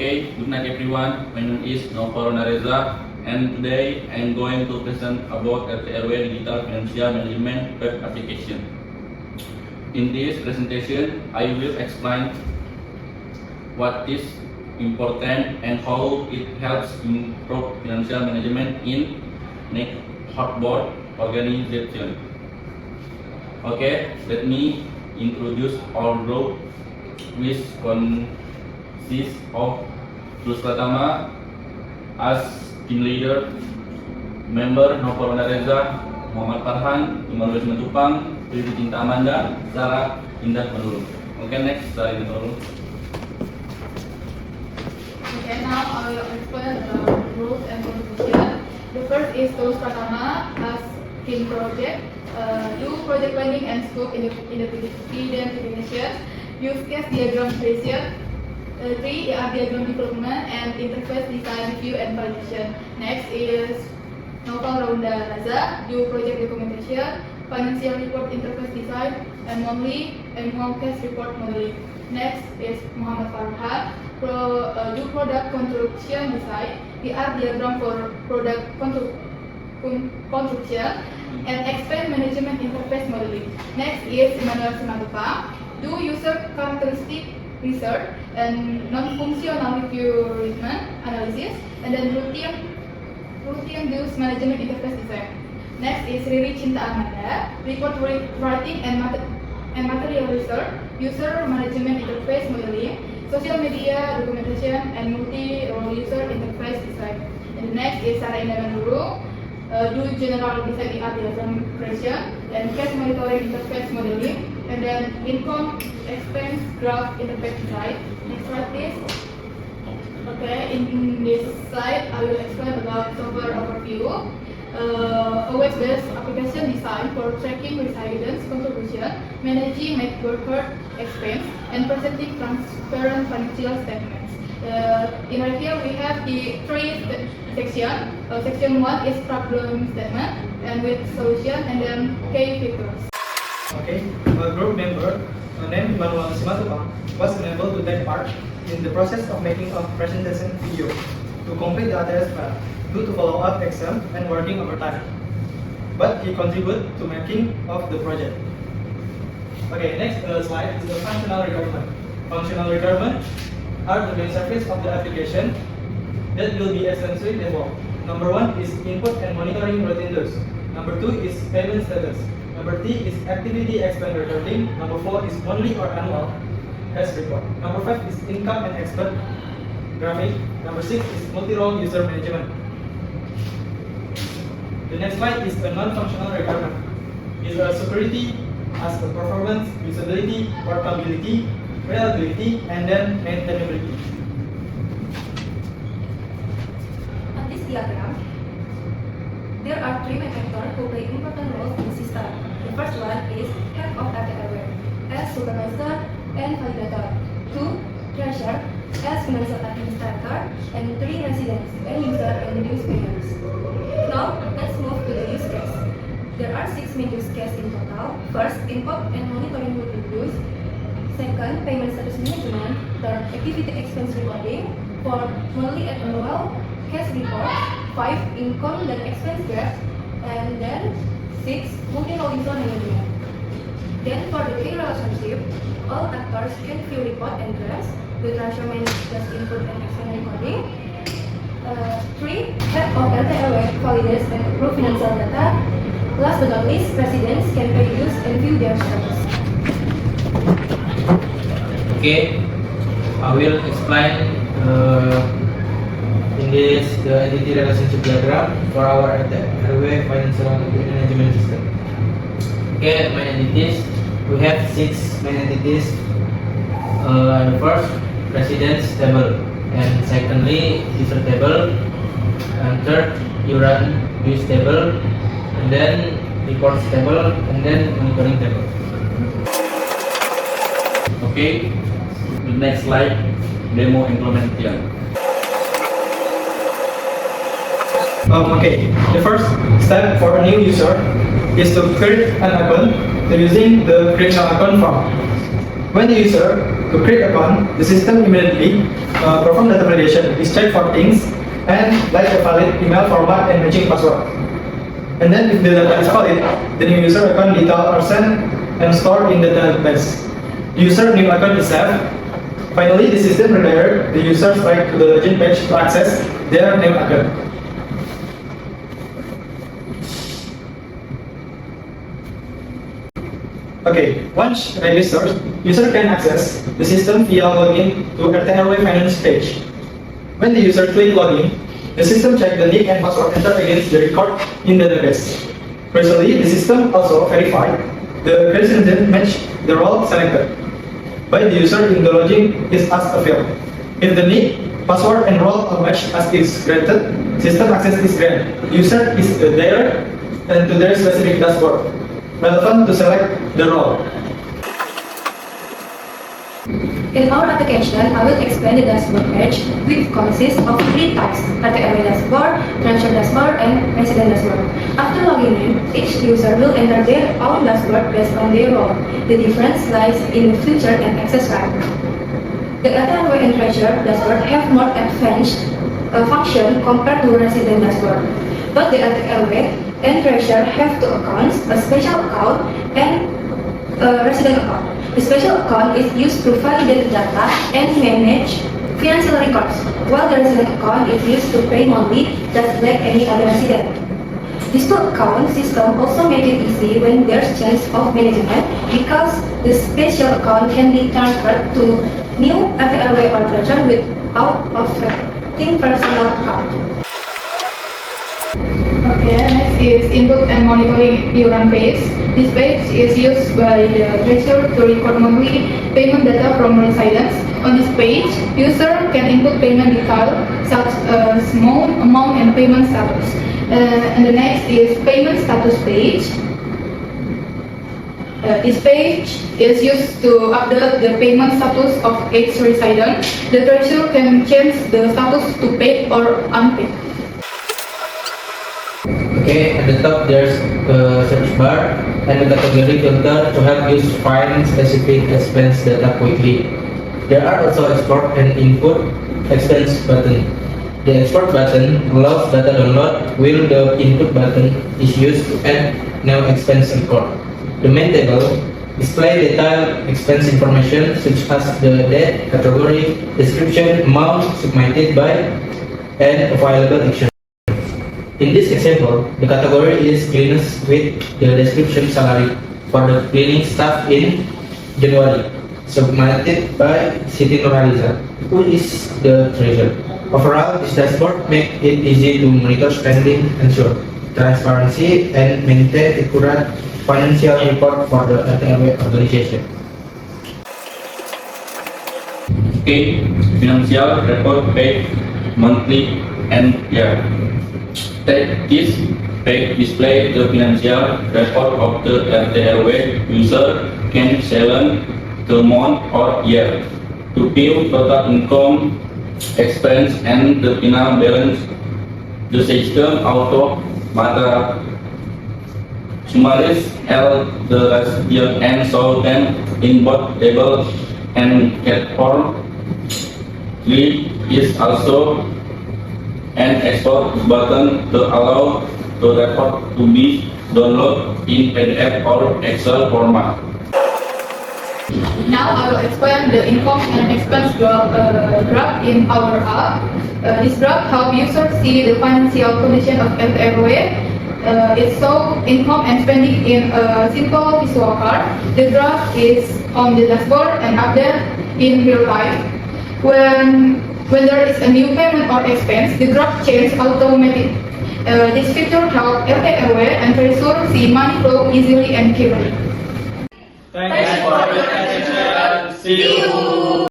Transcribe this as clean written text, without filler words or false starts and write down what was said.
Okay, good night everyone. My name is Novel Nareza, and today I'm going to present about RT/RW Digital Financial Management Web Application. In this presentation, I will explain what is important and how it helps improve financial management in hardboard organization. Okay, let me introduce our group, which consists of Tulus Pratama as team leader, member Novel Nareza, Muhammad Farhan, Imanuel Matupang, Riri Cinta Amanda, Sarah Indah Manurung. Okay, next, Sarah Indah Manurung. Okay, now I will explain the rules and contribution. The first is Tulus Pratama as team project. Do project planning and scope identification. Use case diagram creation. 3 ER diagram development and interface design review and validation. Next is Novel Raunda Raza. Do project documentation, financial report interface design, and monthly annual cash report modeling. Next is Muhammad Farhan. Do product construction design, ER diagram for product construction, and expense management interface modeling. Next is Imanuel Matupang. Do user characteristic research and non-functional requirement analysis, and then routine use management interface design. Next is Riri Cinta Amanda. Report writing and material research, user management interface modeling, social media documentation, and multi-role user interface design. And the next is Sarah Indah Manurung. Do general design ER diagram creation and cash monitoring interface modeling, and then income expense graph interface design. Next slide please. Okay, in this slide I will explain about software overview. A web-based application design for tracking residence contribution, managing network expense, and presenting transparent financial statements. In right here we have the 3 sections. Section 1 is problem statement and with solution, and then key figures. Okay, a group member named Imanuel Matupang was unable to take part in the process of making a presentation video to complete the ATS file due to follow-up exam and working overtime. But he contributed to making of the project. Okay, next slide is the functional requirement. Functional requirements are the main surface of the application that will be essentially involved. Number 1 is input and monitoring routine tools. Number 2 is payment status. Number 3 is activity expense recording. Number 4 is monthly or annual cash report. Number 5 is income and expense graphic. Number 6 is multi-role user management. The next slide is a non-functional requirement. Is a security as a performance, usability, portability, reliability, and then maintainability. On this diagram, there are 3 main actors who play important roles in the system. The first one is head of RT/RW as supervisor and validator, 2 treasurer as financial administrator, and 3 residents and user and use payers. Now let's move to the use case. There are 6 main use cases in total. First, input and monitoring routine use. Second, payment status management. Third, activity expense recording. 4, monthly and annual cash report. 5, income dan expense graph. And then 6, multi-role user management. Then for the key relationship, all actors can view report and graphs. The treasurer manages just input and expense recording. 3, head of RT/RW validates and approve financial data. Last but not least, residents can pay use and view their status. Okay, I will explain in this the entity relationship diagram for our RT/RW financial management system. Okay, main entities, we have 6 main entities. The first, residence table, and secondly, user table, and third, use table, and then reports table, and then monitoring table. Okay, the next slide, demo implementation. Okay, the first step for a new user is to create an account using the create an account form. When the user to create account, the system immediately perform data validation, is check for things, and like a valid email format and matching password. And then if the data is valid, the new user account details are sent and stored in the database. The user new account is saved. Finally, the system redirects the user's right to the login page to access their new account. Okay, once registered, user can access the system via login to RT Airway Finance page. When the user click login, the system checks the nick and password entered against the record in the database. Recently, the system also verified the credentials match the role selected by the user in the login is as available. If the nick, password, and role are matched as is granted, system access is granted. User is direct and to their specific dashboard relevant to select the role. In our application, I will explain the dashboard page, which consists of 3 types: RT Airway dashboard, transfer dashboard, and resident dashboard. After logging in, each user will enter their own dashboard based on their role. The difference lies in the feature and access right. The RT Airway and treasure dashboard have more advanced function compared to resident dashboard. But the RT Airway and treasure have 2 accounts, a special account and a resident account. The special account is used to validate data and manage financial records, while the resident account is used to pay monthly just like any other resident. This 2 account system also makes it easy when there's change of management because the special account can be transferred to new RT Airway or treasure without affecting personal account. Okay, next is input and monitoring iuran page. This page is used by the treasurer to record monthly payment data from residents. On this page, user can input payment detail such as amount and payment status. And the next is payment status page. This page is used to update the payment status of each resident. The treasurer can change the status to paid or unpaid. Okay, at the top there's a search bar and a category filter to help you find specific expense data quickly. There are also export and input expense button. The export button allows data download, while the input button is used to add new expense record. The main table display detailed expense information such as the date, category, description, amount submitted by, and available action. In this example, the category is cleaners with the description salary for the cleaning staff in January, submitted by Siti Nurhaliza, who is the treasurer. Overall, this dashboard makes it easy to monitor spending, ensure transparency, and maintain accurate financial report for the RT Airway organization. Okay, financial report page, monthly and year. This page display the financial record of the RT Airway. User can select the month or year to view total income, expense, and the final balance. The system automatically summarizes all the receipt and show them in both table and cat form. Click is also an export button to allow the report to be downloaded in PDF or Excel format. Now I will explain the income and expense graph in our app. This graph helps users see the financial condition of RT Airway. It shows income and spending in a simple visual card. The graph is on the dashboard and updated in real time. When there is a new payment or expense, the graph changes automatically. This feature helps RT Airway and treasurer see money flow easily and clearly. Thanks for your attention. See you.